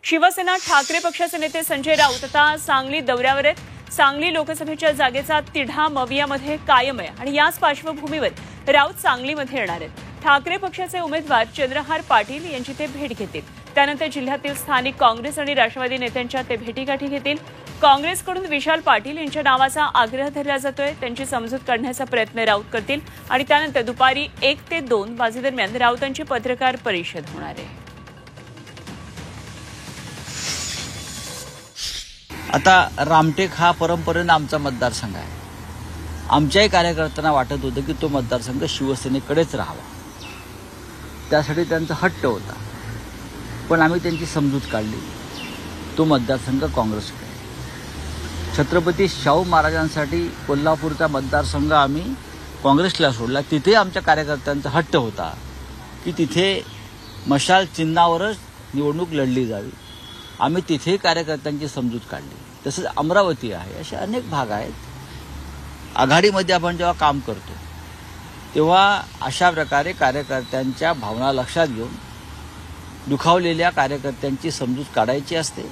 शिवसेना ठाकरे पक्षाचे नेते संजय राऊत आता सांगली दौऱ्यावर आहेत। सांगली लोकसभेच्या जागेचा तिढा मवियामध्ये कायम आहे आणि याच पार्श्वभूमीवर राऊत सांगलीमध्ये येणार आहेत। ठाकरे पक्षाचे उमेदवार चंद्रहार पाटील यांची ते भेट घेतील। त्यानंतर जिल्ह्यातील स्थानिक काँग्रेस आणि राष्ट्रवादी नेत्यांच्या ते भेटीगाठी घेतील। काँग्रेसकडून विशाल पाटील यांच्या नावाचा आग्रह धरला जातोय, त्यांची समजूत काढण्याचा प्रयत्न राऊत करतील आणि त्यानंतर दुपारी 1 ते 2 वाजेदरम्यान राऊतांची पत्रकार परिषद होणार आहे। आता रामटेक हा परंपरेने आमचा मतदारसंघ आहे। आमच्याही कार्यकर्त्यांना वाटत होतं की तो मतदारसंघ शिवसेनेकडेच राहावा, त्यासाठी त्यांचा हट्ट होता। पण आम्ही त्यांची समजूत काढली, तो मतदारसंघ काँग्रेसकडे। छत्रपती शाहू महाराजांसाठी कोल्हापूरचा मतदारसंघ आम्ही काँग्रेसला सोडला। तिथे आमच्या कार्यकर्त्यांचा हट्ट होता की तिथे मशाल चिन्हावरच निवडणूक लढली जावी। आम्ही तिथे कार्यकर्त्यांची समजूत काढली। तसंच अमरावती आहे, असे अनेक भाग आहेत। आघाडीमध्ये आपण जेव्हा काम करतो तेव्हा अशा प्रकारे कार्यकर्त्यांच्या भावना लक्षात घेऊन दुखावलेल्या कार्यकर्त्यांची समजूत काढायची असते।